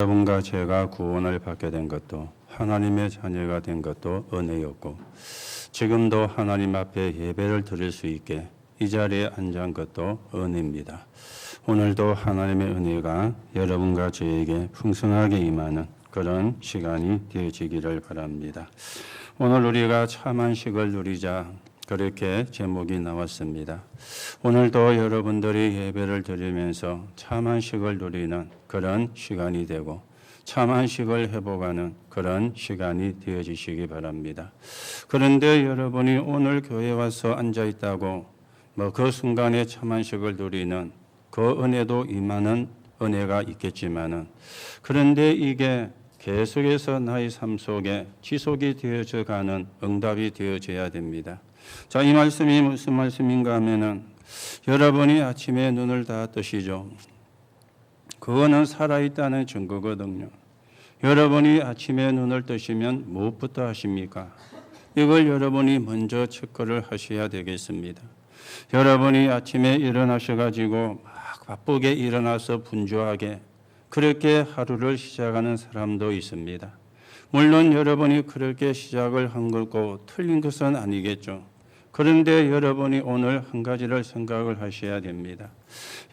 여러분과 제가 구원을 받게 된 것도 하나님의 자녀가 된 것도 은혜였고 지금도 하나님 앞에 예배를 드릴 수 있게 이 자리에 앉은 것도 은혜입니다. 오늘도 하나님의 은혜가 여러분과 저에게 풍성하게 임하는 그런 시간이 되어지기를 바랍니다. 오늘 우리가 참 안식을 누리자 그렇게 제목이 나왔습니다. 오늘도 여러분들이 예배를 드리면서 참 안식을 누리는 그런 시간이 되고 참 안식을 회복하는 그런 시간이 되어지시기 바랍니다. 그런데 여러분이 오늘 교회에 와서 앉아 있다고 그 순간에 참 안식을 누리는 그 은혜도 임하는 은혜가 있겠지만은 그런데 이게 계속해서 나의 삶 속에 지속이 되어져 가는 응답이 되어져야 됩니다. 자, 이 말씀이 무슨 말씀인가 하면은 여러분이 아침에 눈을 다 뜨시죠. 그거는 살아있다는 증거거든요. 여러분이 아침에 눈을 뜨시면 무엇부터 하십니까? 이걸 여러분이 먼저 체크를 하셔야 되겠습니다. 여러분이 아침에 일어나셔가지고 막 바쁘게 일어나서 분주하게 그렇게 하루를 시작하는 사람도 있습니다. 물론 여러분이 그렇게 시작을 한 거고 틀린 것은 아니겠죠. 그런데 여러분이 오늘 한 가지를 생각을 하셔야 됩니다.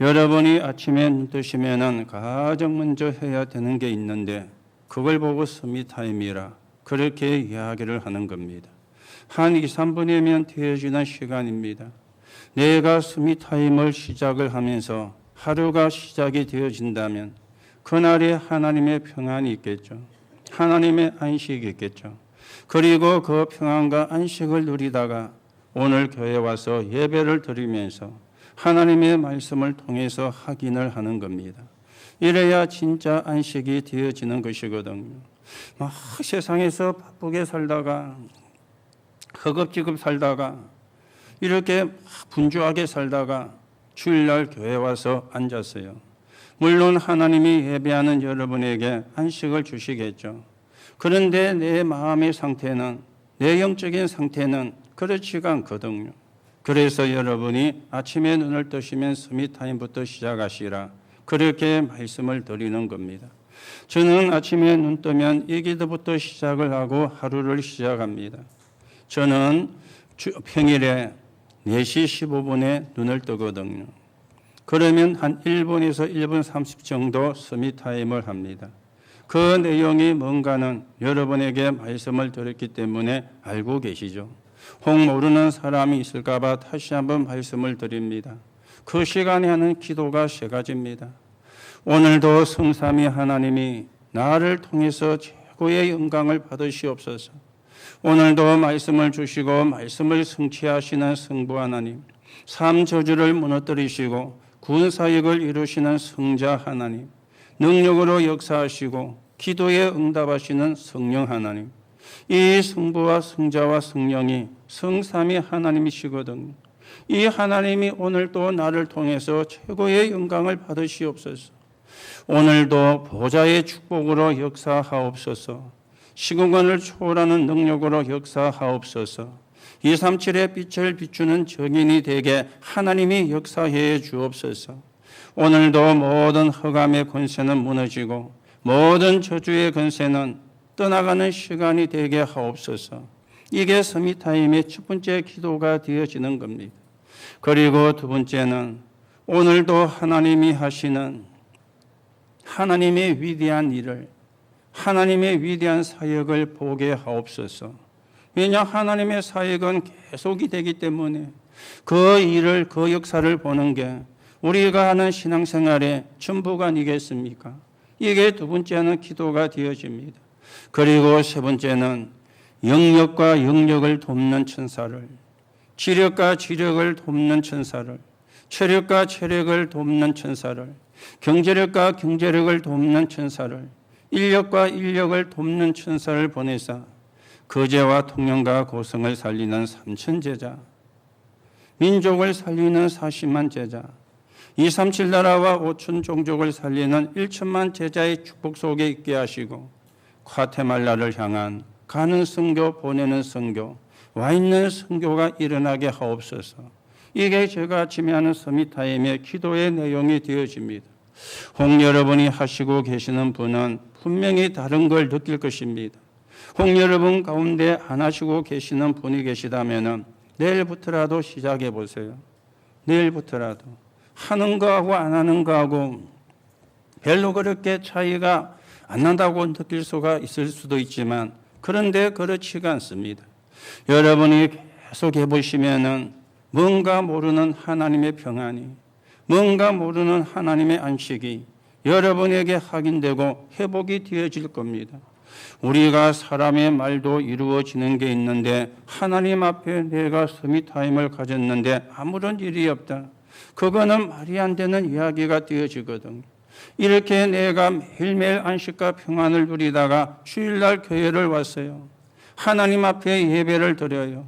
여러분이 아침에 눈 뜨시면은 가장 먼저 해야 되는 게 있는데 그걸 보고 스미타임이라 그렇게 이야기를 하는 겁니다. 한 2, 3분이면 되어지는 시간입니다. 내가 스미타임을 시작을 하면서 하루가 시작이 되어진다면 그날에 하나님의 평안이 있겠죠. 하나님의 안식이 있겠죠. 그리고 그 평안과 안식을 누리다가 오늘 교회에 와서 예배를 드리면서 하나님의 말씀을 통해서 확인을 하는 겁니다. 이래야 진짜 안식이 되어지는 것이거든요. 막 세상에서 바쁘게 살다가 허겁지겁 살다가 이렇게 분주하게 살다가 주일날 교회에 와서 앉았어요. 물론 하나님이 예배하는 여러분에게 안식을 주시겠죠. 그런데 내 마음의 상태는 내 영적인 상태는 그렇지가 않거든요. 그래서 여러분이 아침에 눈을 뜨시면 스미타임부터 시작하시라 그렇게 말씀을 드리는 겁니다. 저는 아침에 눈 뜨면 이 기도부터 시작을 하고 하루를 시작합니다. 저는 평일에 4시 15분에 눈을 뜨거든요. 그러면 한 1분에서 1분 30 정도 스미타임을 합니다. 그 내용이 뭔가는 여러분에게 말씀을 드렸기 때문에 알고 계시죠. 혹 모르는 사람이 있을까 봐 다시 한번 말씀을 드립니다. 그 시간에 하는 기도가 3가지입니다. 오늘도 성삼위 하나님이 나를 통해서 최고의 영광을 받으시옵소서. 오늘도 말씀을 주시고 말씀을 성취하시는 성부 하나님, 삶 저주를 무너뜨리시고 구원사역을 이루시는 성자 하나님, 능력으로 역사하시고 기도에 응답하시는 성령 하나님, 이 성부와 성자와 성령이 성삼위 하나님이시거든요. 이 하나님이 오늘도 나를 통해서 최고의 영광을 받으시옵소서. 오늘도 보좌의 축복으로 역사하옵소서. 시공간을 초월하는 능력으로 역사하옵소서. 237의 빛을 비추는 정인이 되게 하나님이 역사해 주옵소서. 오늘도 모든 흑암의 권세는 무너지고 모든 저주의 권세는 떠나가는 시간이 되게 하옵소서. 이게 스미타임의 첫 번째 기도가 되어지는 겁니다. 그리고 두 번째는 오늘도 하나님이 하시는 하나님의 위대한 일을 하나님의 위대한 사역을 보게 하옵소서. 왜냐 하나님의 사역은 계속이 되기 때문에 그 일을 그 역사를 보는 게 우리가 하는 신앙생활의 전부가 아니겠습니까? 이게 두 번째는 기도가 되어집니다. 그리고 세 번째는 영역과 영역을 돕는 천사를, 지력과 지력을 돕는 천사를, 체력과 체력을 돕는 천사를, 경제력과 경제력을 돕는 천사를, 인력과 인력을 돕는 천사를 보내사 거제와 통영과 고성을 살리는 3천 제자, 민족을 살리는 40만 제자, 237 나라와 5천 종족을 살리는 1천만 제자의 축복 속에 있게 하시고 과테말라를 향한 가는 선교, 보내는 선교, 와 있는 선교가 일어나게 하옵소서. 이게 제가 아침에 하는 서밋타임의 기도의 내용이 되어집니다. 혹 여러분이 하시고 계시는 분은 분명히 다른 걸 느낄 것입니다. 혹 여러분 가운데 안 하시고 계시는 분이 계시다면 내일부터라도 시작해 보세요. 내일부터라도. 하는 거하고 안 하는 거하고 별로 그렇게 차이가 안 난다고 느낄 수가 있을 수도 있지만 그런데 그렇지가 않습니다. 여러분이 계속 해보시면은 뭔가 모르는 하나님의 평안이, 뭔가 모르는 하나님의 안식이 여러분에게 확인되고 회복이 되어질 겁니다. 우리가 사람의 말도 이루어지는 게 있는데 하나님 앞에 내가 서밋타임을 가졌는데 아무런 일이 없다. 그거는 말이 안 되는 이야기가 되어지거든요. 이렇게 내가 매일매일 안식과 평안을 누리다가 주일날 교회를 왔어요. 하나님 앞에 예배를 드려요.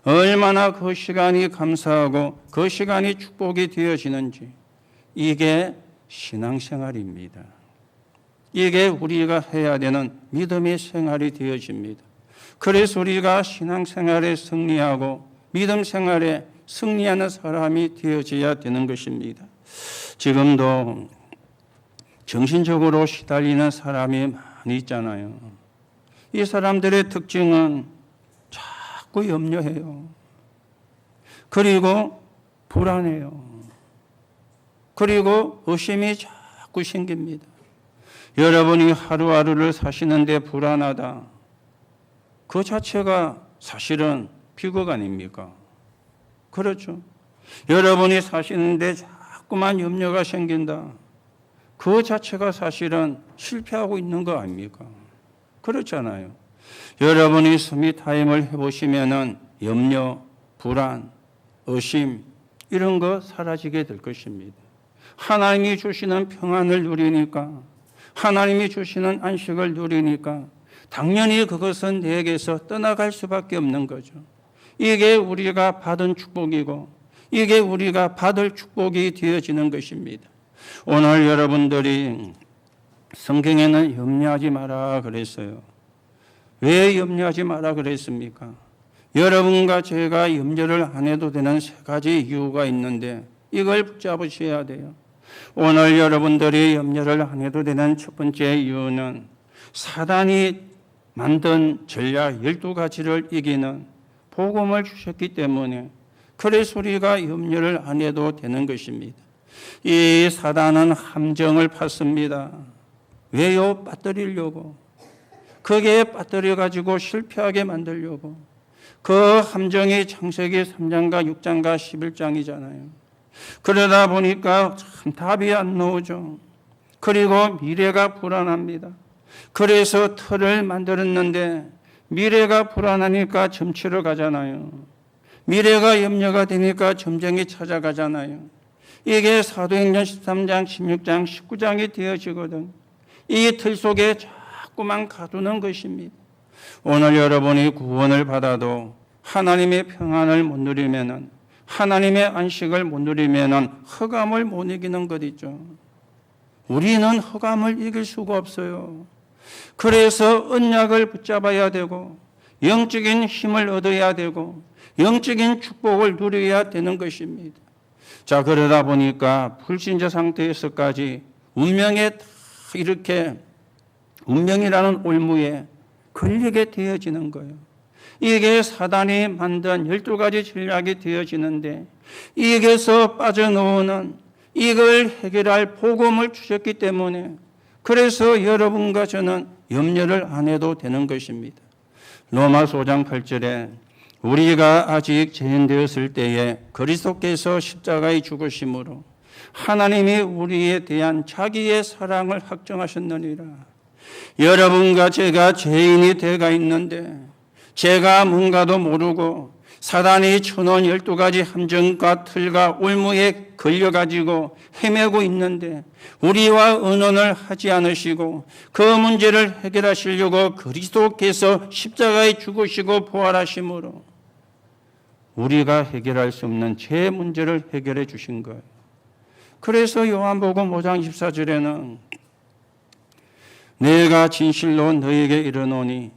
얼마나 그 시간이 감사하고 그 시간이 축복이 되어지는지. 이게 신앙생활입니다. 이게 우리가 해야 되는 믿음의 생활이 되어집니다. 그래서 우리가 신앙생활에 승리하고 믿음 생활에 승리하는 사람이 되어져야 되는 것입니다. 지금도 정신적으로 시달리는 사람이 많이 있잖아요. 이 사람들의 특징은 자꾸 염려해요. 그리고 불안해요. 그리고 의심이 자꾸 생깁니다. 여러분이 하루하루를 사시는데 불안하다. 그 자체가 사실은 비극 아닙니까? 그렇죠. 여러분이 사시는데 자꾸만 염려가 생긴다. 그 자체가 사실은 실패하고 있는 거 아닙니까? 그렇잖아요. 여러분이 서밋타임을 해보시면은 염려, 불안, 의심 이런 거 사라지게 될 것입니다. 하나님이 주시는 평안을 누리니까, 하나님이 주시는 안식을 누리니까 당연히 그것은 내게서 떠나갈 수밖에 없는 거죠. 이게 우리가 받은 축복이고 이게 우리가 받을 축복이 되어지는 것입니다. 오늘 여러분들이 성경에는 염려하지 마라 그랬어요. 왜 염려하지 마라 그랬습니까? 여러분과 제가 염려를 안 해도 되는 세 가지 이유가 있는데 이걸 붙잡으셔야 돼요. 오늘 여러분들이 염려를 안 해도 되는 첫 번째 이유는 사단이 만든 전략 12가지를 이기는 복음을 주셨기 때문에 그래서 우리가 염려를 안 해도 되는 것입니다. 이 사단은 함정을 팠습니다. 왜요? 빠뜨리려고. 거기에 빠뜨려가지고 실패하게 만들려고. 그 함정이 창세기 3장과 6장과 11장이잖아요. 그러다 보니까 참 답이 안 나오죠. 그리고 미래가 불안합니다. 그래서 틀을 만들었는데 미래가 불안하니까 점치러 가잖아요. 미래가 염려가 되니까 점쟁이 찾아가잖아요. 이게 사도행전 13장, 16장, 19장이 되어지거든. 이 틀 속에 자꾸만 가두는 것입니다. 오늘 여러분이 구원을 받아도 하나님의 평안을 못 누리면은, 하나님의 안식을 못 누리면은 흑암을 못 이기는 것 있죠. 우리는 흑암을 이길 수가 없어요. 그래서 언약을 붙잡아야 되고 영적인 힘을 얻어야 되고 영적인 축복을 누려야 되는 것입니다. 자, 그러다 보니까 불신자 상태에서까지 운명에 이렇게 운명이라는 올무에 걸리게 되어지는 거예요. 이게 사단이 만든 12가지 전략이 되어지는데 이게서 빠져나오는 이걸 해결할 복음을 주셨기 때문에 그래서 여러분과 저는 염려를 안 해도 되는 것입니다. 로마서 5장 8절에 우리가 아직 죄인 되었을 때에 그리스도께서 십자가에 죽으심으로 하나님이 우리에 대한 자기의 사랑을 확정하셨느니라. 여러분과 제가 죄인이 되어 있는데 제가 뭔가도 모르고 사단이 쳐놓은 12가지 함정과 틀과 올무에 걸려가지고 헤매고 있는데 우리와 의논을 하지 않으시고 그 문제를 해결하시려고 그리스도께서 십자가에 죽으시고 부활하심으로 우리가 해결할 수 없는 죄 문제를 해결해 주신 거예요. 그래서 요한복음 5장 14절에는 내가 진실로 너에게 이르노니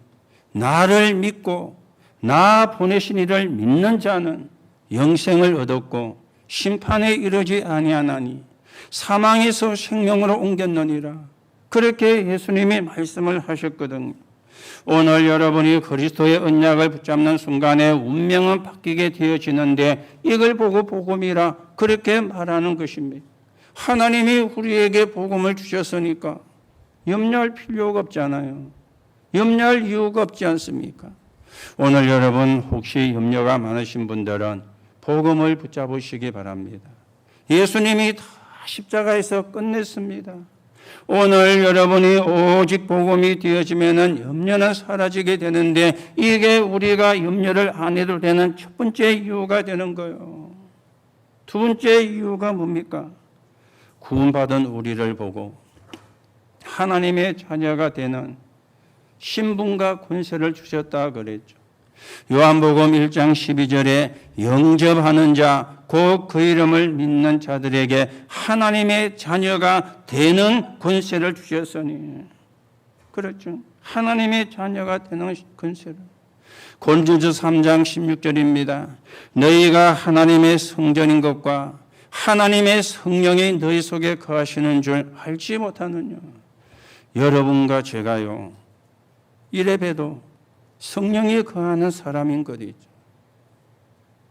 나를 믿고 나 보내신 이를 믿는 자는 영생을 얻었고 심판에 이르지 아니하나니 사망에서 생명으로 옮겼느니라. 그렇게 예수님이 말씀을 하셨거든요. 오늘 여러분이 그리스도의 언약을 붙잡는 순간에 운명은 바뀌게 되어지는데 이걸 보고 복음이라 그렇게 말하는 것입니다. 하나님이 우리에게 복음을 주셨으니까 염려할 필요가 없잖아요. 염려할 이유가 없지 않습니까? 오늘 여러분 혹시 염려가 많으신 분들은 복음을 붙잡으시기 바랍니다. 예수님이 다 십자가에서 끝냈습니다. 오늘 여러분이 오직 복음이 되어지면은 염려는 사라지게 되는데 이게 우리가 염려를 안 해도 되는 첫 번째 이유가 되는 거예요. 두 번째 이유가 뭡니까? 구원받은 우리를 보고 하나님의 자녀가 되는 신분과 권세를 주셨다 그랬죠. 요한복음 1장 12절에 영접하는 자, 곧 그 이름을 믿는 자들에게 하나님의 자녀가 되는 권세를 주셨으니. 그렇죠. 하나님의 자녀가 되는 권세를. 고린도서 3장 16절입니다. 너희가 하나님의 성전인 것과 하나님의 성령이 너희 속에 거하시는 줄 알지 못하느냐. 여러분과 제가요, 이래봬도 성령이 거하는 사람인 것이죠.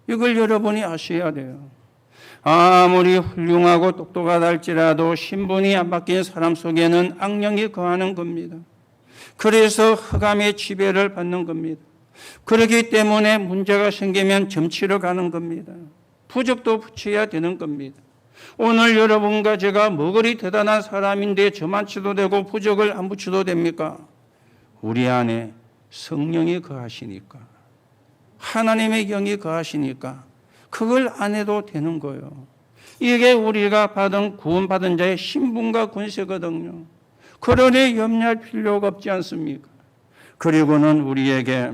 이걸 여러분이 아셔야 돼요. 아무리 훌륭하고 똑똑하다 할지라도 신분이 안 바뀐 사람 속에는 악령이 거하는 겁니다. 그래서 흑암의 지배를 받는 겁니다. 그렇기 때문에 문제가 생기면 점치러 가는 겁니다. 부적도 붙여야 되는 겁니다. 오늘 여러분과 제가 뭐 그리 대단한 사람인데 저만 치도 되고 부적을 안 붙여도 됩니까? 우리 안에 성령이 거하시니까, 하나님의 영이 거하시니까 그걸 안 해도 되는 거예요. 이게 우리가 받은 구원받은 자의 신분과 권세거든요. 그러니 염려할 필요가 없지 않습니까? 그리고는 우리에게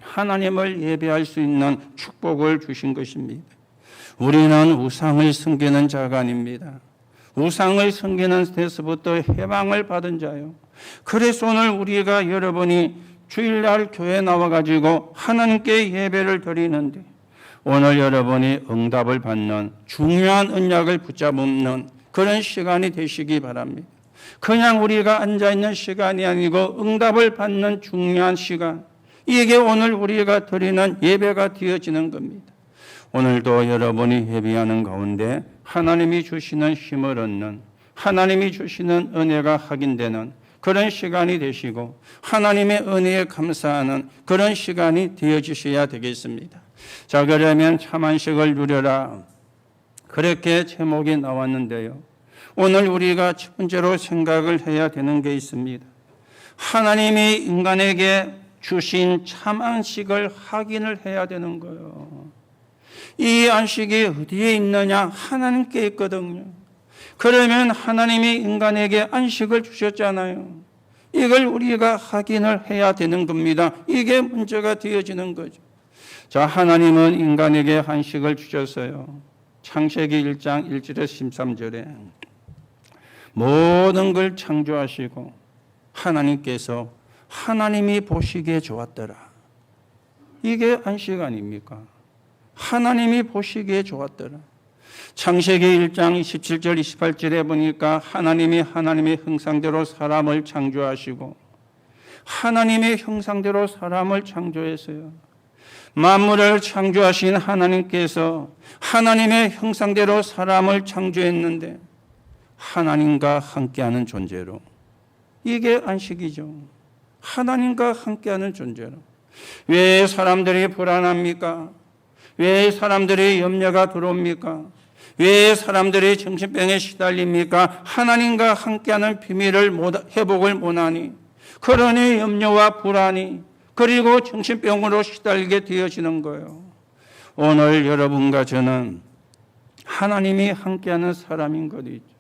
하나님을 예배할 수 있는 축복을 주신 것입니다. 우리는 우상을 섬기는 자가 아닙니다. 우상을 섬기는 데서부터 해방을 받은 자요. 그래서 오늘 우리가 여러분이 주일날 교회에 나와가지고 하나님께 예배를 드리는데 오늘 여러분이 응답을 받는 중요한 언약을 붙잡는 그런 시간이 되시기 바랍니다. 그냥 우리가 앉아있는 시간이 아니고 응답을 받는 중요한 시간, 이게 오늘 우리가 드리는 예배가 되어지는 겁니다. 오늘도 여러분이 예배하는 가운데 하나님이 주시는 힘을 얻는, 하나님이 주시는 은혜가 확인되는 그런 시간이 되시고 하나님의 은혜에 감사하는 그런 시간이 되어주셔야 되겠습니다. 자, 그러면 참안식을 누려라, 그렇게 제목이 나왔는데요. 오늘 우리가 첫 번째로 생각을 해야 되는 게 있습니다. 하나님이 인간에게 주신 참안식을 확인을 해야 되는 거예요. 이 안식이 어디에 있느냐? 하나님께 있거든요. 그러면 하나님이 인간에게 안식을 주셨잖아요. 이걸 우리가 확인을 해야 되는 겁니다. 이게 문제가 되어지는 거죠. 자, 하나님은 인간에게 안식을 주셨어요. 창세기 1장 1절에서 13절에 모든 걸 창조하시고 하나님께서 하나님이 보시기에 좋았더라. 이게 안식 아닙니까? 하나님이 보시기에 좋았더라. 창세기 1장 27절 28절에 보니까 하나님이 하나님의 형상대로 사람을 창조하시고 하나님의 형상대로 사람을 창조했어요. 만물을 창조하신 하나님께서 하나님의 형상대로 사람을 창조했는데 하나님과 함께하는 존재로, 이게 안식이죠. 하나님과 함께하는 존재로. 왜 사람들이 불안합니까? 왜 사람들이 염려가 들어옵니까? 왜 사람들이 정신병에 시달립니까? 하나님과 함께하는 비밀을 회복을 못하니, 그러니 염려와 불안이, 그리고 정신병으로 시달리게 되어지는 거예요. 오늘 여러분과 저는 하나님이 함께하는 사람인 것이죠.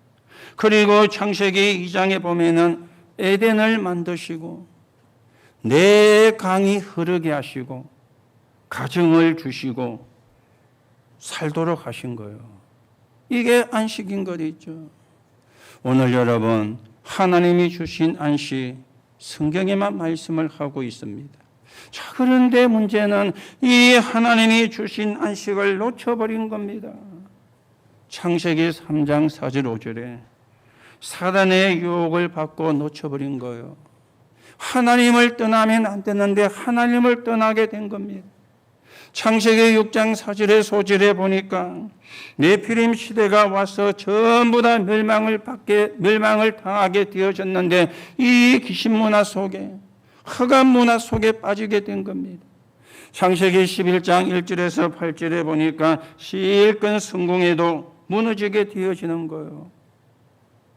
그리고 창세기 2장에 보면은 에덴을 만드시고 내 강이 흐르게 하시고 가정을 주시고 살도록 하신 거예요. 이게 안식인 것이죠. 오늘 여러분, 하나님이 주신 안식, 성경에만 말씀을 하고 있습니다. 자, 그런데 문제는 이 하나님이 주신 안식을 놓쳐버린 겁니다. 창세기 3장 4절 5절에 사단의 유혹을 받고 놓쳐버린 거예요. 하나님을 떠나면 안 되는데 하나님을 떠나게 된 겁니다. 창세기 6장 4절의 소절에 보니까 네피림 시대가 와서 전부 다 멸망을 당하게 되어졌는데 이 귀신 문화 속에, 흑암 문화 속에 빠지게 된 겁니다. 창세기 11장 1절에서 8절에 보니까 실컷 성공해도 무너지게 되어지는 거예요.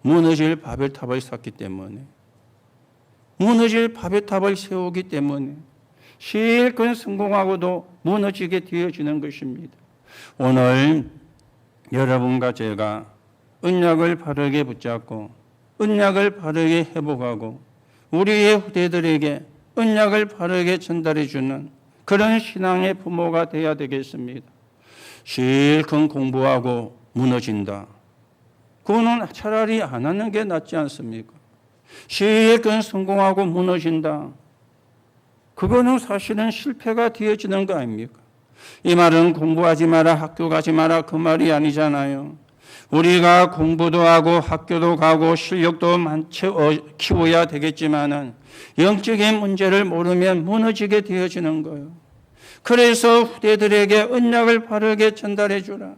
무너질 바벨탑을 쌓기 때문에, 무너질 바벨탑을 세우기 때문에 실컷 성공하고도 무너지게 되어지는 것입니다. 오늘 여러분과 제가 언약을 바르게 붙잡고 언약을 바르게 회복하고 우리의 후대들에게 언약을 바르게 전달해 주는 그런 신앙의 부모가 되어야 되겠습니다. 실컷 공부하고 무너진다. 그거는 차라리 안 하는 게 낫지 않습니까? 실컷 성공하고 무너진다. 그거는 사실은 실패가 되어지는 거 아닙니까? 이 말은 공부하지 마라, 학교 가지 마라 그 말이 아니잖아요. 우리가 공부도 하고 학교도 가고 실력도 키워야 되겠지만은 영적인 문제를 모르면 무너지게 되어지는 거예요. 그래서 후대들에게 언약을 바르게 전달해 주라.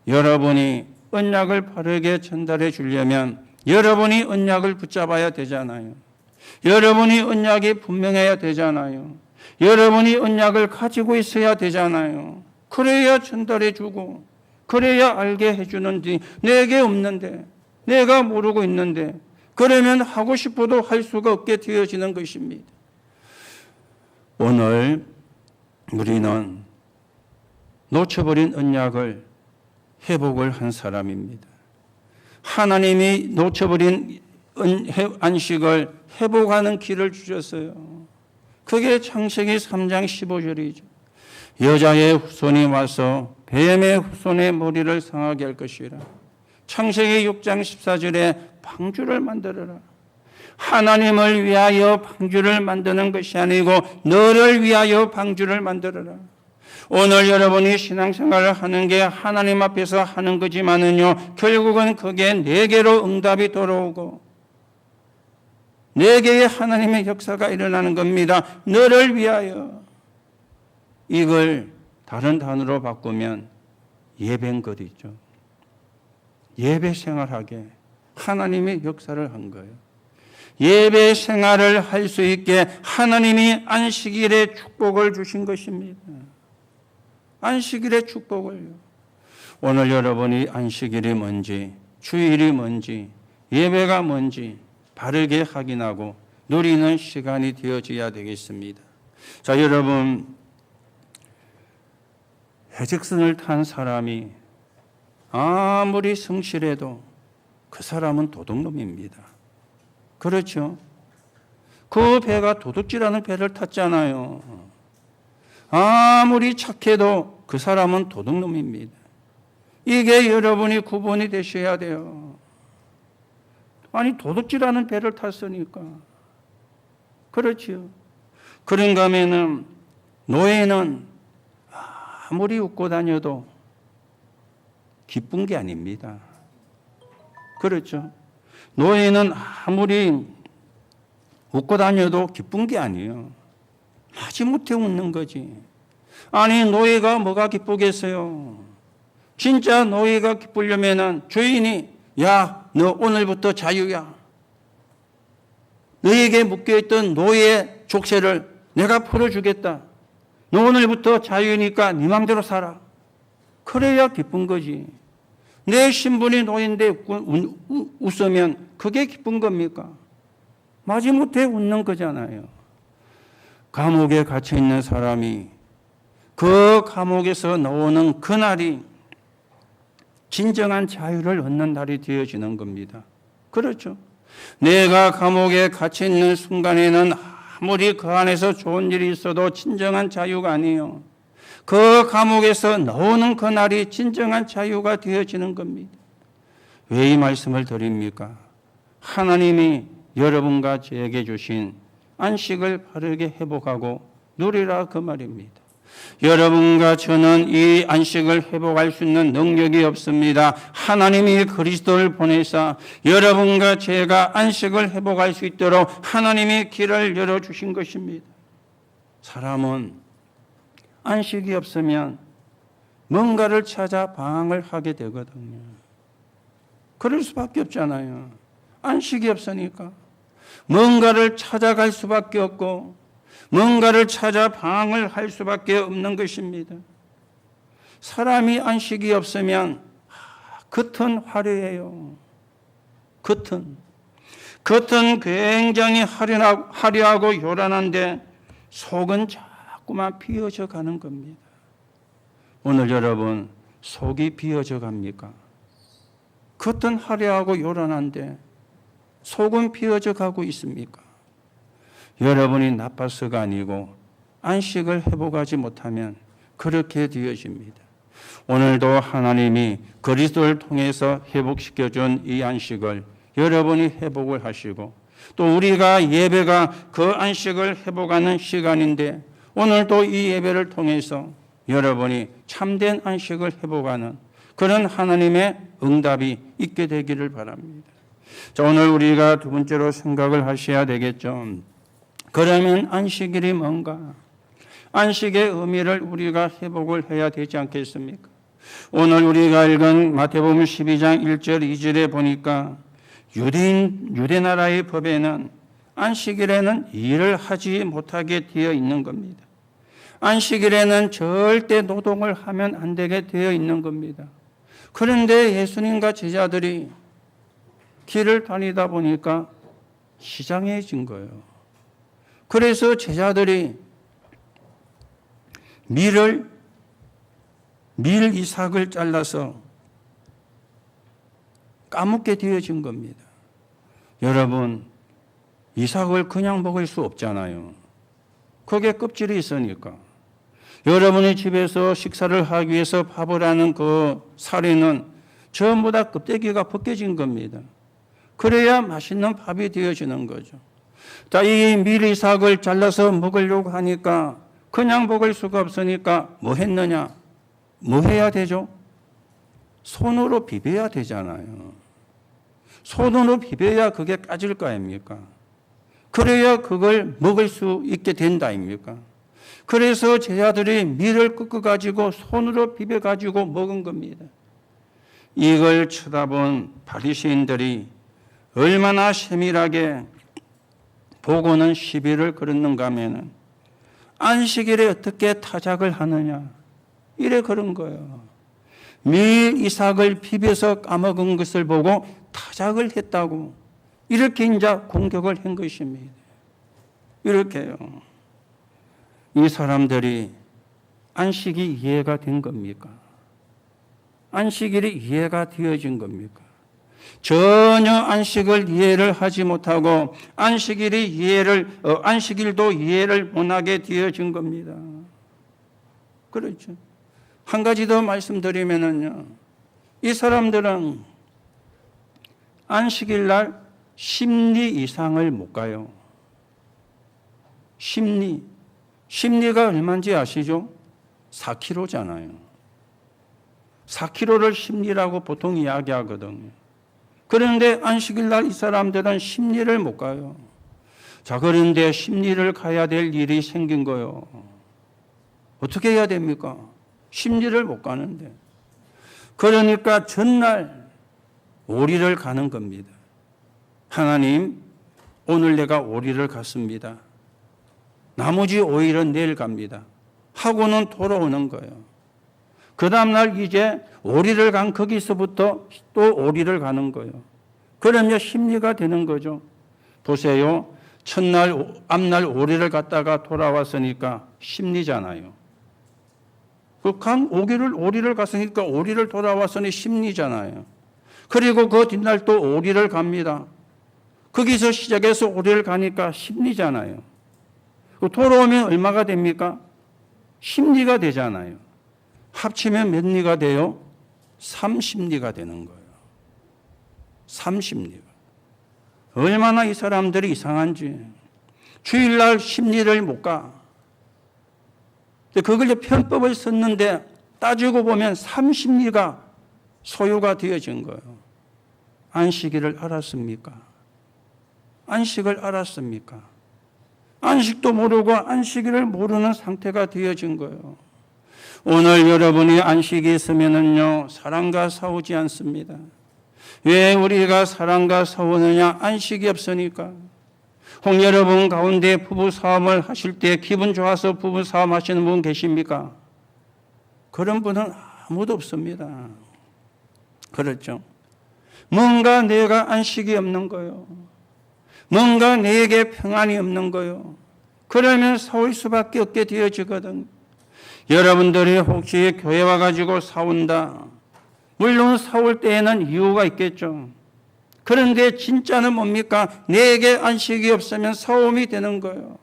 여러분이 언약을 바르게 전달해 주려면 여러분이 언약을 붙잡아야 되잖아요. 여러분이 언약이 분명해야 되잖아요. 여러분이 언약을 가지고 있어야 되잖아요. 그래야 전달해 주고 그래야 알게 해주는지 내게 없는데 내가 모르고 있는데 그러면 하고 싶어도 할 수가 없게 되어지는 것입니다. 오늘 우리는 놓쳐버린 언약을 회복을 한 사람입니다. 하나님이 놓쳐버린 안식을 회복하는 길을 주셨어요. 그게 창세기 3장 15절이죠. 여자의 후손이 와서 뱀의 후손의 머리를 상하게 할 것이라. 창세기 6장 14절에 방주를 만들어라. 하나님을 위하여 방주를 만드는 것이 아니고 너를 위하여 방주를 만들어라. 오늘 여러분이 신앙생활을 하는 게 하나님 앞에서 하는 거지만은요, 결국은 그게 내게로 응답이 돌아오고 내게의 하나님의 역사가 일어나는 겁니다. 너를 위하여. 이걸 다른 단어로 바꾸면 예배인 것이죠. 예배 생활하게 하나님의 역사를 한 거예요. 예배 생활을 할 수 있게 하나님이 안식일에 축복을 주신 것입니다. 안식일의 축복을요. 오늘 여러분이 안식일이 뭔지, 주일이 뭔지, 예배가 뭔지 바르게 확인하고 누리는 시간이 되어져야 되겠습니다. 자, 여러분, 해적선을 탄 사람이 아무리 성실해도 그 사람은 도둑놈입니다. 그렇죠? 그 배가 도둑질하는 배를 탔잖아요. 아무리 착해도 그 사람은 도둑놈입니다. 이게 여러분이 구분이 되셔야 돼요. 아니, 도둑질하는 배를 탔으니까. 그렇지요. 그런가 하면은 노예는 아무리 웃고 다녀도 기쁜 게 아닙니다. 그렇죠. 노예는 아무리 웃고 다녀도 기쁜 게 아니에요. 마지못해 웃는 거지. 아니, 노예가 뭐가 기쁘겠어요? 진짜 노예가 기쁘려면은 주인이 야, 너 오늘부터 자유야. 너에게 묶여있던 노예의 족쇄를 내가 풀어주겠다. 너 오늘부터 자유니까 네 맘대로 살아. 그래야 기쁜 거지. 내 신분이 노예인데 웃으면 그게 기쁜 겁니까? 마지못해 웃는 거잖아요. 감옥에 갇혀 있는 사람이 그 감옥에서 나오는 그날이 진정한 자유를 얻는 날이 되어지는 겁니다. 그렇죠. 내가 감옥에 갇혀 있는 순간에는 아무리 그 안에서 좋은 일이 있어도 진정한 자유가 아니에요. 그 감옥에서 나오는 그날이 진정한 자유가 되어지는 겁니다. 왜 이 말씀을 드립니까? 하나님이 여러분과 저에게 주신 안식을 바르게 회복하고 누리라 그 말입니다. 여러분과 저는 이 안식을 회복할 수 있는 능력이 없습니다. 하나님이 그리스도를 보내사 여러분과 제가 안식을 회복할 수 있도록 하나님이 길을 열어주신 것입니다. 사람은 안식이 없으면 뭔가를 찾아 방황을 하게 되거든요. 그럴 수밖에 없잖아요. 안식이 없으니까 뭔가를 찾아갈 수밖에 없고 뭔가를 찾아 방황을 할 수밖에 없는 것입니다. 사람이 안식이 없으면 겉은 화려해요. 겉은 굉장히 화려하고 요란한데 속은 자꾸만 비어져 가는 겁니다. 오늘 여러분 속이 비어져 갑니까? 겉은 화려하고 요란한데 속은 비어져 가고 있습니까? 여러분이 나빠서가 아니고 안식을 회복하지 못하면 그렇게 되어집니다. 오늘도 하나님이 그리스도를 통해서 회복시켜준 이 안식을 여러분이 회복을 하시고 또 우리가 예배가 그 안식을 회복하는 시간인데 오늘도 이 예배를 통해서 여러분이 참된 안식을 회복하는 그런 하나님의 응답이 있게 되기를 바랍니다. 자, 오늘 우리가 두 번째로 생각을 하셔야 되겠죠. 그러면 안식일이 뭔가? 안식의 의미를 우리가 회복을 해야 되지 않겠습니까? 오늘 우리가 읽은 마태복음 12장 1절 2절에 보니까 유대 나라의 법에는 안식일에는 일을 하지 못하게 되어 있는 겁니다. 안식일에는 절대 노동을 하면 안 되게 되어 있는 겁니다. 그런데 예수님과 제자들이 길을 다니다 보니까 시장해진 거예요. 그래서 제자들이 밀 이삭을 잘라서 까먹게 되어진 겁니다. 여러분, 이삭을 그냥 먹을 수 없잖아요. 거기에 껍질이 있으니까. 여러분의 집에서 식사를 하기 위해서 밥을 하는 그 사리는 전부 다 껍데기가 벗겨진 겁니다. 그래야 맛있는 밥이 되어지는 거죠. 자, 이 밀이삭을 잘라서 먹으려고 하니까 그냥 먹을 수가 없으니까 뭐 했느냐? 뭐 해야 되죠? 손으로 비벼야 되잖아요. 손으로 비벼야 그게 까질 거 아닙니까? 그래야 그걸 먹을 수 있게 된다 아닙니까? 그래서 제자들이 밀을 꺾어가지고 손으로 비벼가지고 먹은 겁니다. 이걸 쳐다본 바리새인들이 얼마나 세밀하게 보고는 시비를 걸었는가 하면은 안식일에 어떻게 타작을 하느냐 이래 그런 거예요. 밀 이삭을 비벼서 까먹은 것을 보고 타작을 했다고 이렇게 이제 공격을 한 것입니다. 이렇게요. 이 사람들이 안식이 이해가 된 겁니까? 안식일이 이해가 되어진 겁니까? 전혀 안식을 이해를 하지 못하고 안식일도 이해를 못하게 되어진 겁니다. 그렇죠. 한 가지 더 말씀드리면은요, 이 사람들은 안식일 날 심리 이상을 못 가요. 심리가 얼마인지 아시죠? 4kg잖아요. 4kg를 심리라고 보통 이야기하거든요. 그런데 안식일 날 이 사람들은 심리를 못 가요. 자, 그런데 심리를 가야 될 일이 생긴 거예요. 어떻게 해야 됩니까? 심리를 못 가는데. 그러니까 전날 오리를 가는 겁니다. 하나님, 오늘 내가 오리를 갔습니다. 나머지 5일은 내일 갑니다. 하고는 돌아오는 거예요. 그 다음날 이제 오리를 간 거기서부터 또 오리를 가는 거예요. 그러면 심리가 되는 거죠. 보세요. 첫날, 앞날 오리를 갔다가 돌아왔으니까 심리잖아요. 오리를 갔으니까 오리를 돌아왔으니 심리잖아요. 그리고 그 뒷날 또 오리를 갑니다. 거기서 시작해서 오리를 가니까 심리잖아요. 돌아오면 얼마가 됩니까? 심리가 되잖아요. 합치면 몇 리가 돼요? 30리가 되는 거예요. 30리가. 얼마나 이 사람들이 이상한지. 주일날 심리를 못 가. 그걸 이제 편법을 썼는데 따지고 보면 30리가 소유가 되어진 거예요. 안식일을 알았습니까? 안식을 알았습니까? 안식도 모르고 안식일을 모르는 상태가 되어진 거예요. 오늘 여러분이 안식이 있으면은요, 사람과 싸우지 않습니다. 왜 우리가 사람과 싸우느냐? 안식이 없으니까. 혹 여러분 가운데 부부 싸움을 하실 때 기분 좋아서 부부 싸움 하시는 분 계십니까? 그런 분은 아무도 없습니다. 그렇죠? 뭔가 내가 안식이 없는 거예요. 뭔가 내게 평안이 없는 거예요. 그러면 싸울 수밖에 없게 되어지거든. 여러분들이 혹시 교회 와가지고 싸운다. 물론 싸울 때에는 이유가 있겠죠. 그런데 진짜는 뭡니까? 내게 안식이 없으면 싸움이 되는 거예요.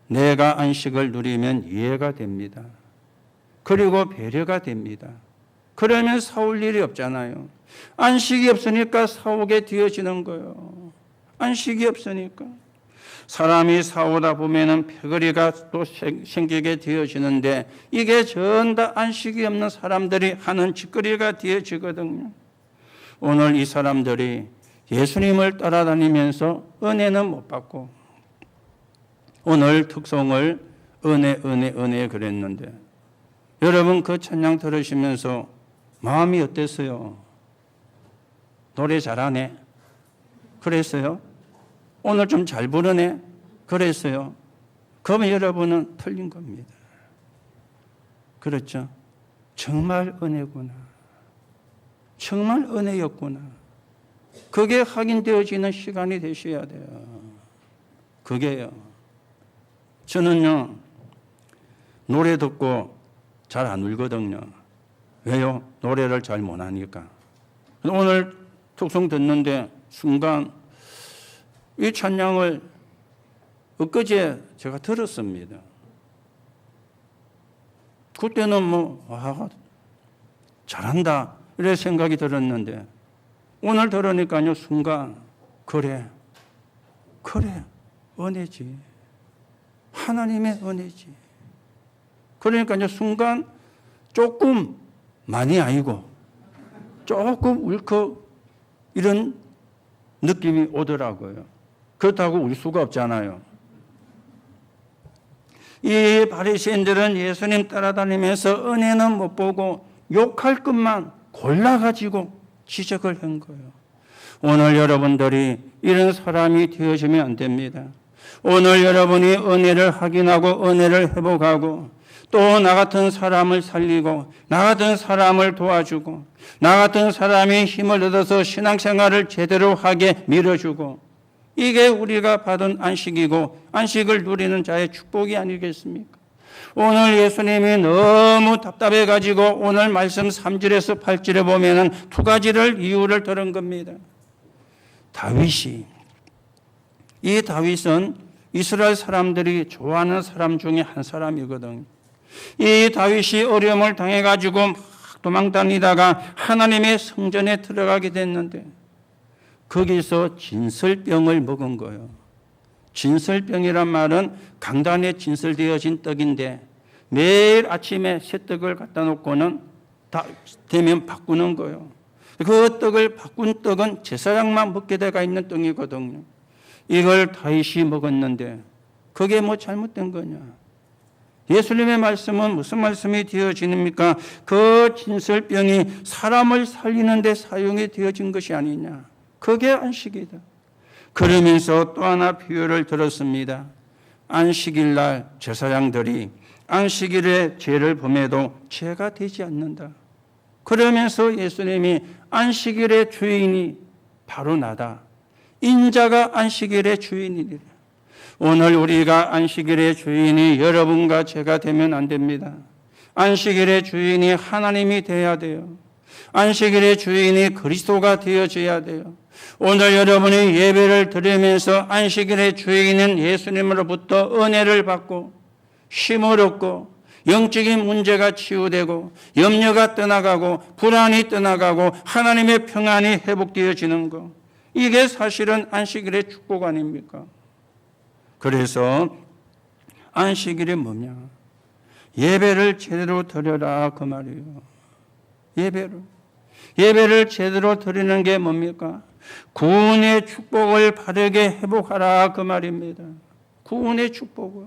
내가 안식을 누리면 이해가 됩니다. 그리고 배려가 됩니다. 그러면 싸울 일이 없잖아요. 안식이 없으니까 싸우게 되어지는 거예요. 안식이 없으니까. 사람이 싸우다 보면은 패거리가 또 생기게 되어지는데 이게 전 다 안식이 없는 사람들이 하는 짓거리가 되어지거든요. 오늘 이 사람들이 예수님을 따라다니면서 은혜는 못 받고 오늘 특송을 은혜 그랬는데 여러분 그 찬양 들으시면서 마음이 어땠어요? 노래 잘하네? 그랬어요? 오늘 좀 잘 부르네? 그랬어요? 그러면 여러분은 틀린 겁니다. 그렇죠? 정말 은혜구나. 정말 은혜였구나. 그게 확인되어지는 시간이 되셔야 돼요. 그게요. 저는요, 노래 듣고 잘 안 울거든요. 왜요? 노래를 잘 못하니까. 오늘 특송 듣는데 순간 이 찬양을 엊그제 제가 들었습니다. 그때는 잘한다 이런 생각이 들었는데 오늘 들으니까요 순간 그래 은혜지. 하나님의 은혜지. 그러니까요 순간 조금 많이 아니고 조금 울컥 이런 느낌이 오더라고요. 그렇다고 울 수가 없잖아요. 이 바리새인들은 예수님 따라다니면서 은혜는 못 보고 욕할 것만 골라가지고 지적을 한 거예요. 오늘 여러분들이 이런 사람이 되어지면 안 됩니다. 오늘 여러분이 은혜를 확인하고 은혜를 회복하고 또 나 같은 사람을 살리고 나 같은 사람을 도와주고 나 같은 사람이 힘을 얻어서 신앙생활을 제대로 하게 밀어주고 이게 우리가 받은 안식이고 안식을 누리는 자의 축복이 아니겠습니까? 오늘 예수님이 너무 답답해가지고 오늘 말씀 3절에서 8절에 보면은 두 가지를 이유를 들은 겁니다. 이 다윗은 이스라엘 사람들이 좋아하는 사람 중에 한 사람이거든요. 이 다윗이 어려움을 당해가지고 막 도망다니다가 하나님의 성전에 들어가게 됐는데 거기서 진설병을 먹은 거예요. 진설병이란 말은 강단에 진설되어진 떡인데 매일 아침에 새 떡을 갖다 놓고는 다 되면 바꾸는 거예요. 그 떡을 바꾼 떡은 제사장만 먹게 되어 있는 떡이거든요. 이걸 다윗이 먹었는데 그게 뭐 잘못된 거냐? 예수님의 말씀은 무슨 말씀이 되어지십니까? 그 진설병이 사람을 살리는 데 사용이 되어진 것이 아니냐. 그게 안식이다. 그러면서 또 하나 비유를 들었습니다. 안식일 날 제사장들이 안식일에 죄를 범해도 죄가 되지 않는다. 그러면서 예수님이 안식일의 주인이 바로 나다. 인자가 안식일의 주인이니라. 오늘 우리가 안식일의 주인이 여러분과 제가 되면 안 됩니다. 안식일의 주인이 하나님이 되어야 돼요. 안식일의 주인이 그리스도가 되어져야 돼요. 오늘 여러분이 예배를 드리면서 안식일의 주인은 예수님으로부터 은혜를 받고 힘을 얻고 영적인 문제가 치유되고 염려가 떠나가고 불안이 떠나가고 하나님의 평안이 회복되어지는 것. 이게 사실은 안식일의 축복 아닙니까? 그래서 안식일이 뭐냐? 예배를 제대로 드려라 그 말이에요. 예배를 제대로 드리는 게 뭡니까? 구원의 축복을 바르게 회복하라 그 말입니다. 구원의 축복을.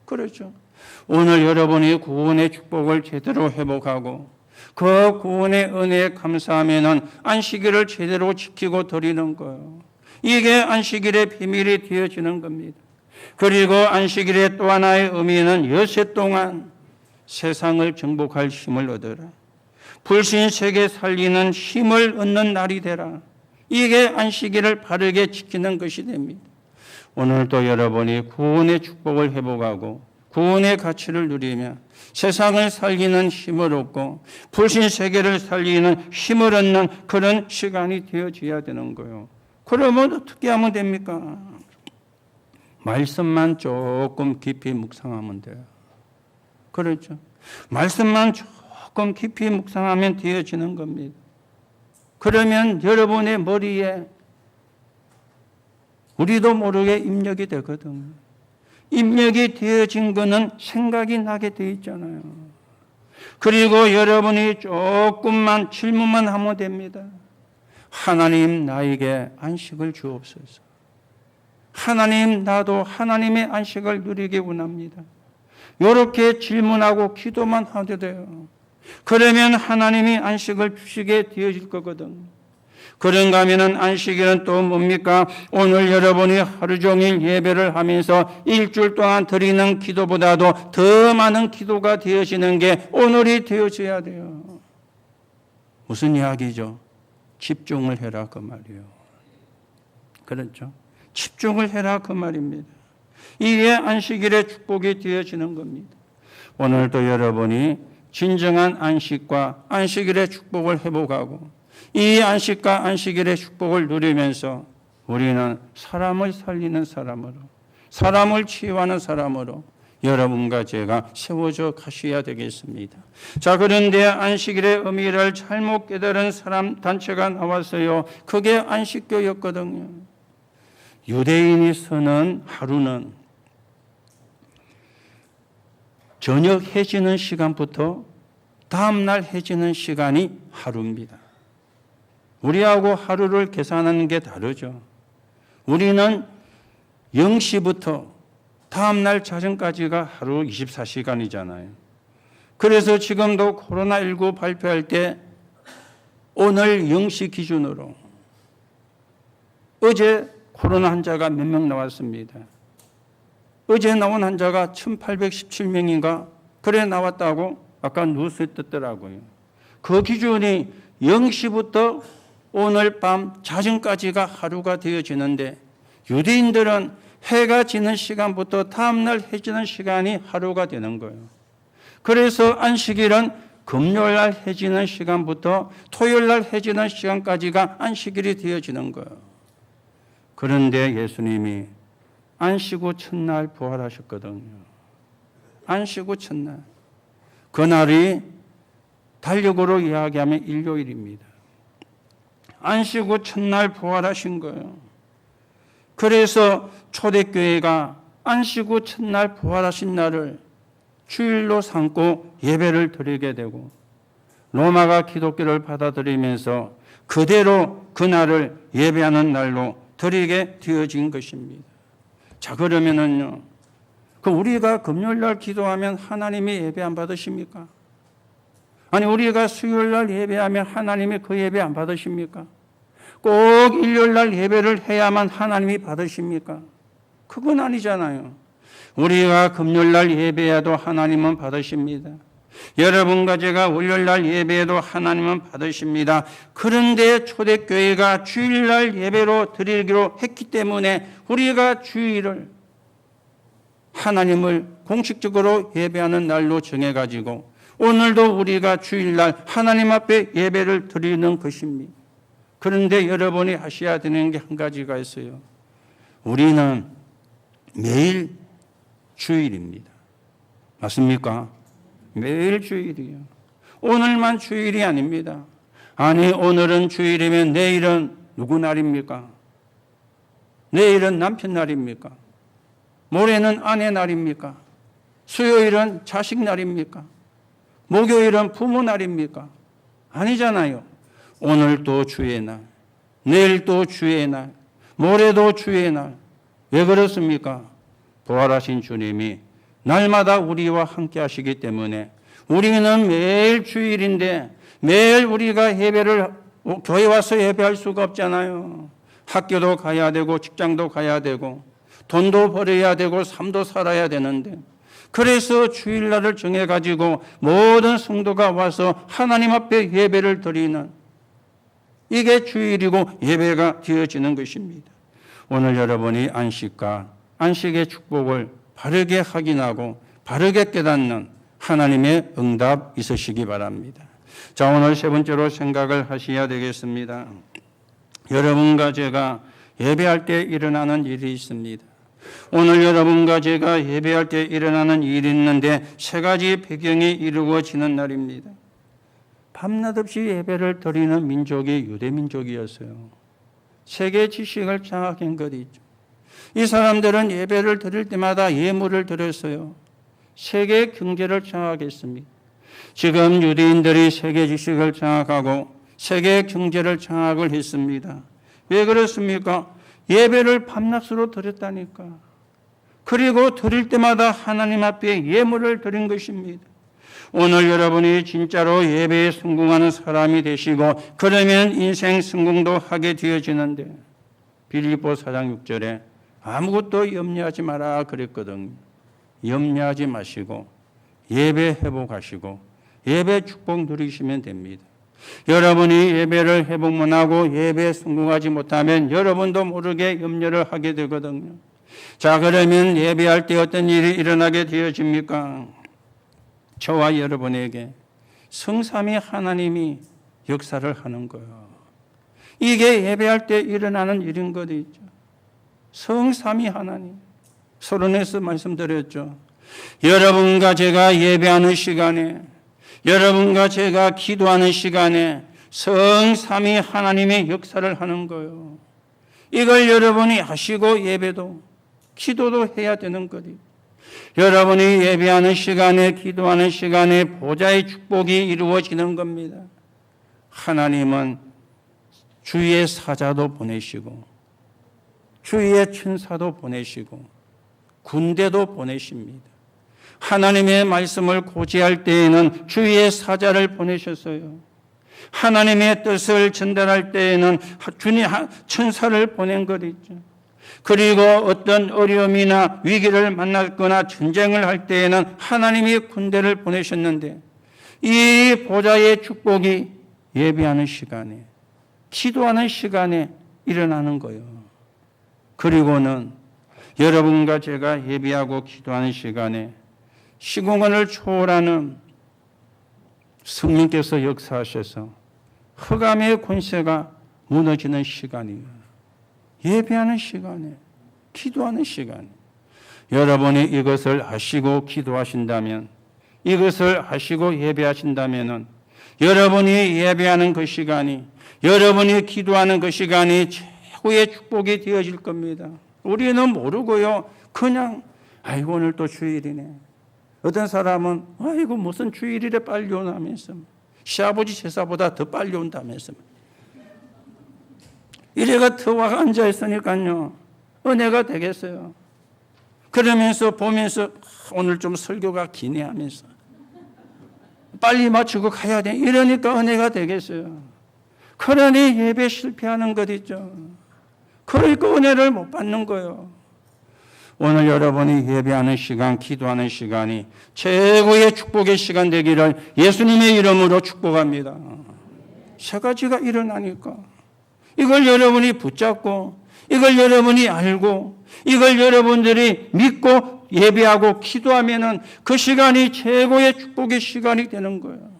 그렇죠. 오늘 여러분이 구원의 축복을 제대로 회복하고 그 구원의 은혜에 감사하면은 안식일을 제대로 지키고 드리는 거예요. 이게 안식일의 비밀이 되어지는 겁니다. 그리고 안식일의 또 하나의 의미는 여세 동안 세상을 정복할 힘을 얻어라. 불신세계 살리는 힘을 얻는 날이 되라. 이게 안식일을 바르게 지키는 것이 됩니다. 오늘도 여러분이 구원의 축복을 회복하고 구원의 가치를 누리며 세상을 살리는 힘을 얻고 불신세계를 살리는 힘을 얻는 그런 시간이 되어져야 되는 거예요. 그러면 어떻게 하면 됩니까? 말씀만 조금 깊이 묵상하면 돼요. 그렇죠. 말씀만 조금 깊이 묵상하면 되어지는 겁니다. 그러면 여러분의 머리에 우리도 모르게 입력이 되거든요. 입력이 되어진 거는 생각이 나게 돼 있잖아요. 그리고 여러분이 조금만 질문만 하면 됩니다. 하나님 나에게 안식을 주옵소서. 하나님 나도 하나님의 안식을 누리기 원합니다. 이렇게 질문하고 기도만 하게 돼요. 그러면 하나님이 안식을 주시게 되어질 거거든. 그런가 하면은 안식일은 또 뭡니까? 오늘 여러분이 하루 종일 예배를 하면서 일주일 동안 드리는 기도보다도 더 많은 기도가 되어지는 게 오늘이 되어져야 돼요. 무슨 이야기죠? 집중을 해라 그 말이에요. 그렇죠? 집중을 해라 그 말입니다. 이게 안식일의 축복이 되어지는 겁니다. 오늘도 여러분이 진정한 안식과 안식일의 축복을 회복하고 이 안식과 안식일의 축복을 누리면서 우리는 사람을 살리는 사람으로, 사람을 치유하는 사람으로 여러분과 제가 세워져 가셔야 되겠습니다. 자, 그런데 안식일의 의미를 잘못 깨달은 사람 단체가 나왔어요. 그게 안식교였거든요. 유대인이 서는 하루는 저녁 해지는 시간부터 다음날 해지는 시간이 하루입니다. 우리하고 하루를 계산하는 게 다르죠. 우리는 0시부터 다음날 자정까지가 하루 24시간이잖아요. 그래서 지금도 코로나19 발표할 때 오늘 0시 기준으로 어제 코로나 환자가 몇 명 나왔습니다. 어제 나온 환자가 1817명인가 그래 나왔다고 아까 뉴스에 떴더라고요. 그 기준이 0시부터 오늘 밤 자정까지가 하루가 되어지는데 유대인들은 해가 지는 시간부터 다음날 해 지는 시간이 하루가 되는 거예요. 그래서 안식일은 금요일날 해 지는 시간부터 토요일날 해 지는 시간까지가 안식일이 되어지는 거예요. 그런데 예수님이 안식 후 첫날 부활하셨거든요. 안식 후 첫날. 그날이 달력으로 이야기하면 일요일입니다. 안식 후 첫날 부활하신 거예요. 그래서 초대교회가 안식 후 첫날 부활하신 날을 주일로 삼고 예배를 드리게 되고 로마가 기독교를 받아들이면서 그대로 그날을 예배하는 날로 드리게 되어진 것입니다. 자, 그러면은요, 우리가 금요일날 기도하면 하나님이 예배 안 받으십니까? 아니, 우리가 수요일날 예배하면 하나님이 그 예배 안 받으십니까? 꼭 일요일날 예배를 해야만 하나님이 받으십니까? 그건 아니잖아요. 우리가 금요일날 예배해도 하나님은 받으십니다. 여러분과 제가 월요일날 예배해도 하나님은 받으십니다. 그런데 초대교회가 주일날 예배로 드리기로 했기 때문에 우리가 주일을 하나님을 공식적으로 예배하는 날로 정해가지고 오늘도 우리가 주일날 하나님 앞에 예배를 드리는 것입니다. 그런데 여러분이 하셔야 되는 게 한 가지가 있어요. 우리는 매일 주일입니다. 맞습니까? 매일 주일이에요. 오늘만 주일이 아닙니다. 아니, 오늘은 주일이면 내일은 누구 날입니까? 내일은 남편 날입니까? 모레는 아내 날입니까? 수요일은 자식 날입니까? 목요일은 부모 날입니까? 아니잖아요. 오늘도 주의 날, 내일도 주의 날, 모레도 주의 날. 왜 그렇습니까? 부활하신 주님이 날마다 우리와 함께 하시기 때문에 우리는 매일 주일인데 매일 우리가 예배를 교회 와서 예배할 수가 없잖아요. 학교도 가야 되고 직장도 가야 되고 돈도 벌어야 되고 삶도 살아야 되는데 그래서 주일날을 정해가지고 모든 성도가 와서 하나님 앞에 예배를 드리는 이게 주일이고 예배가 되어지는 것입니다. 오늘 여러분이 안식과 안식의 축복을 바르게 확인하고 바르게 깨닫는 하나님의 응답 있으시기 바랍니다. 자, 오늘 세 번째로 생각을 하셔야 되겠습니다. 여러분과 제가 예배할 때 일어나는 일이 있습니다. 오늘 여러분과 제가 예배할 때 일어나는 일이 있는데 세 가지 배경이 이루어지는 날입니다. 밤낮 없이 예배를 드리는 민족이 유대 민족이었어요. 세계 지식을 장악한 것이 있죠. 이 사람들은 예배를 드릴 때마다 예물을 드렸어요. 세계 경제를 장악했습니다. 지금 유대인들이 세계 지식을 장악하고 세계 경제를 장악을 했습니다. 왜 그렇습니까? 예배를 밤낮으로 드렸다니까. 그리고 드릴 때마다 하나님 앞에 예물을 드린 것입니다. 오늘 여러분이 진짜로 예배에 성공하는 사람이 되시고 그러면 인생 성공도 하게 되어지는데 빌립보 4장 6절에 아무것도 염려하지 마라 그랬거든요. 염려하지 마시고 예배 회복하시고 예배 축복 누리시면 됩니다. 여러분이 예배를 회복 못하고 예배에 성공하지 못하면 여러분도 모르게 염려를 하게 되거든요. 자, 그러면 예배할 때 어떤 일이 일어나게 되어집니까? 저와 여러분에게 성삼위 하나님이 역사를 하는 거예요. 이게 예배할 때 일어나는 일인 것도 있죠. 성삼위 하나님. 서론에서 말씀드렸죠. 여러분과 제가 예배하는 시간에 여러분과 제가 기도하는 시간에 성삼위 하나님의 역사를 하는 거예요. 이걸 여러분이 아시고 예배도 기도도 해야 되는 거예요. 여러분이 예배하는 시간에 기도하는 시간에 보좌의 축복이 이루어지는 겁니다. 하나님은 주의 사자도 보내시고 주의 천사도 보내시고 군대도 보내십니다. 하나님의 말씀을 고지할 때에는 주의 사자를 보내셨어요. 하나님의 뜻을 전달할 때에는 주님 천사를 보낸 것 있죠. 그리고 어떤 어려움이나 위기를 만났거나 전쟁을 할 때에는 하나님이 군대를 보내셨는데 이 보좌의 축복이 예배하는 시간에 기도하는 시간에 일어나는 거예요. 그리고는 여러분과 제가 예배하고 기도하는 시간에 시공간을 초월하는 성령께서 역사하셔서 흑암의 권세가 무너지는 시간이에요. 예배하는 시간에, 기도하는 시간에 여러분이 이것을 아시고 기도하신다면, 이것을 아시고 예배하신다면 여러분이 예배하는 그 시간이, 여러분이 기도하는 그 시간이 최고의 축복이 되어질 겁니다. 우리는 모르고요. 그냥 아이고 오늘 또 주일이네. 어떤 사람은 아이고 무슨 주일이래 빨리 오나면서 시아버지 제사보다 더 빨리 온다면서 이래가 터와 앉아 있으니까요. 은혜가 되겠어요. 그러면서 보면서 오늘 좀 설교가 기네 하면서 빨리 맞추고 가야 돼. 이러니까 은혜가 되겠어요. 그러니 예배 실패하는 것 있죠. 그러니까 은혜를 못 받는 거예요. 오늘 여러분이 예배하는 시간, 기도하는 시간이 최고의 축복의 시간 되기를 예수님의 이름으로 축복합니다. 세 가지가 일어나니까 이걸 여러분이 붙잡고 이걸 여러분이 알고 이걸 여러분들이 믿고 예배하고 기도하면은 그 시간이 최고의 축복의 시간이 되는 거예요.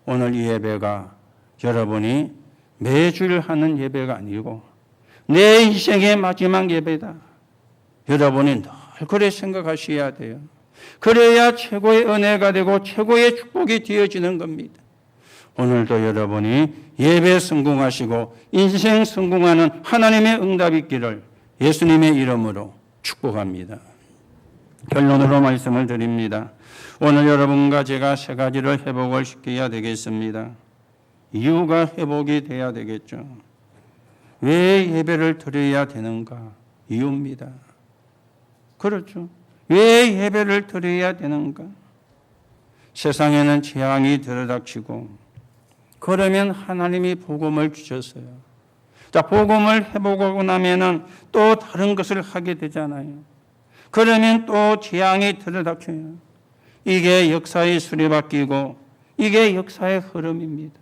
오늘 이 예배가 여러분이 매주일 하는 예배가 아니고 내 인생의 마지막 예배다. 여러분이 늘 그래 생각하셔야 돼요. 그래야 최고의 은혜가 되고 최고의 축복이 되어지는 겁니다. 오늘도 여러분이 예배 성공하시고 인생 성공하는 하나님의 응답이 있기를 예수님의 이름으로 축복합니다. 결론으로 말씀을 드립니다. 오늘 여러분과 제가 세 가지를 회복을 시켜야 되겠습니다. 이유가 회복이 돼야 되겠죠. 왜 예배를 드려야 되는가? 이유입니다. 그렇죠. 왜 예배를 드려야 되는가? 세상에는 재앙이 들어닥치고 그러면 하나님이 복음을 주셨어요. 자, 복음을 회복하고 나면은 또 다른 것을 하게 되잖아요. 그러면 또 재앙이 들어닥쳐요. 이게 역사의 수레바퀴고 이게 역사의 흐름입니다.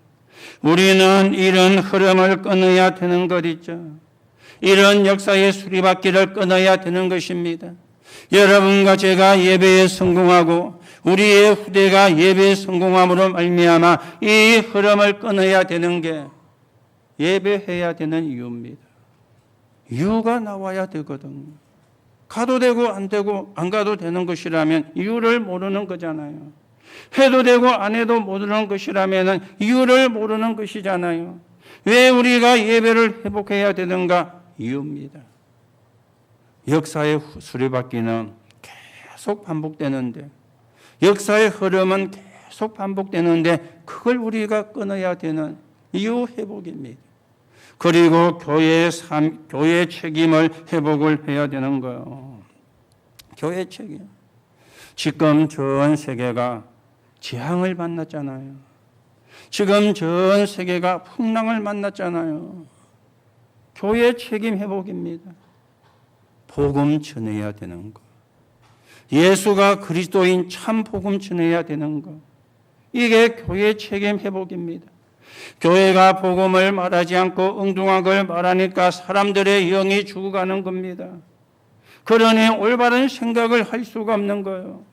우리는 이런 흐름을 끊어야 되는 것 있죠. 이런 역사의 수레바퀴를 끊어야 되는 것입니다. 여러분과 제가 예배에 성공하고 우리의 후대가 예배에 성공함으로 말미암아 이 흐름을 끊어야 되는 게 예배해야 되는 이유입니다. 이유가 나와야 되거든요. 가도 되고 안 되고 안 가도 되는 것이라면 이유를 모르는 거잖아요. 해도 되고 안 해도 모르는 것이라면 이유를 모르는 것이잖아요. 왜 우리가 예배를 회복해야 되는가? 이유입니다. 역사의 수레바퀴는 계속 반복되는데 역사의 흐름은 계속 반복되는데 그걸 우리가 끊어야 되는 이유 회복입니다. 그리고 교회의 책임을 회복을 해야 되는 거예요. 교회 책임. 지금 전 세계가 재앙을 만났잖아요. 지금 전 세계가 풍랑을 만났잖아요. 교회 책임 회복입니다. 복음 전해야 되는 거. 예수가 그리스도인 참 복음 전해야 되는 거. 이게 교회 책임 회복입니다. 교회가 복음을 말하지 않고 엉뚱한 걸 말하니까 사람들의 영이 죽어가는 겁니다. 그러니 올바른 생각을 할 수가 없는 거예요.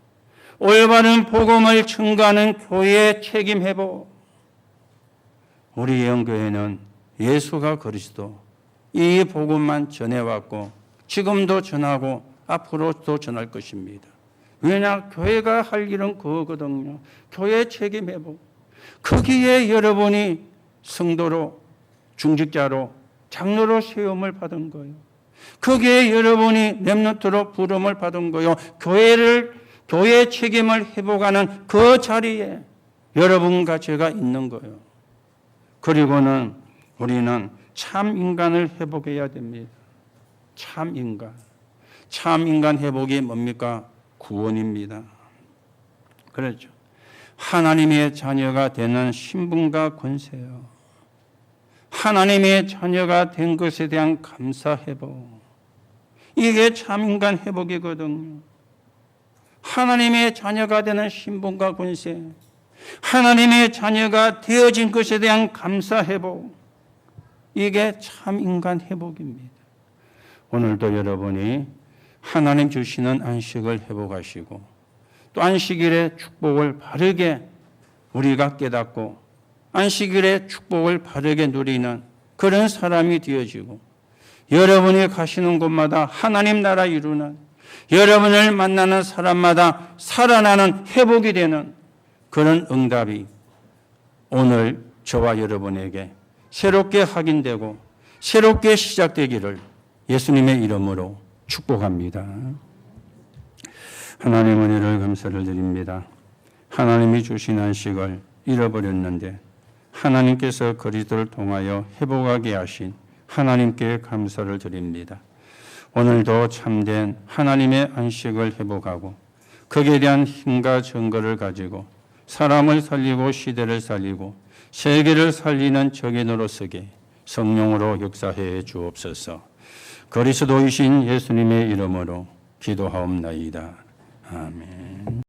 올바른 복음을 증거하는 교회의 책임 회복. 우리 예언교회는 예수가 그리스도 이 복음만 전해왔고 지금도 전하고 앞으로도 전할 것입니다. 왜냐? 교회가 할 일은 그거거든요. 교회 책임 회복. 거기에 여러분이 성도로, 중직자로, 장로로 세움을 받은 거예요. 거기에 여러분이 렘넌트로 부름을 받은 거예요. 교회 책임을 회복하는 그 자리에 여러분과 제가 있는 거예요. 그리고는 우리는 참 인간을 회복해야 됩니다. 참 인간. 참 인간 회복이 뭡니까? 구원입니다. 그렇죠. 하나님의 자녀가 되는 신분과 권세요. 하나님의 자녀가 된 것에 대한 감사 회복. 이게 참 인간 회복이거든요. 하나님의 자녀가 되는 신분과 권세. 하나님의 자녀가 되어진 것에 대한 감사 회복. 이게 참 인간 회복입니다. 오늘도 여러분이 하나님 주시는 안식을 회복하시고 또 안식일의 축복을 바르게 우리가 깨닫고 안식일의 축복을 바르게 누리는 그런 사람이 되어지고 여러분이 가시는 곳마다 하나님 나라 이루는 여러분을 만나는 사람마다 살아나는 회복이 되는 그런 응답이 오늘 저와 여러분에게 새롭게 확인되고 새롭게 시작되기를 예수님의 이름으로 축복합니다. 하나님 은혜를 감사를 드립니다. 하나님이 주신 안식을 잃어버렸는데 하나님께서 그리스도를 통하여 회복하게 하신 하나님께 감사를 드립니다. 오늘도 참된 하나님의 안식을 회복하고 거기에 대한 힘과 증거를 가지고 사람을 살리고 시대를 살리고 세계를 살리는 적인으로 서게 성령으로 역사해 주옵소서. 그리스도이신 예수님의 이름으로 기도하옵나이다. 아멘.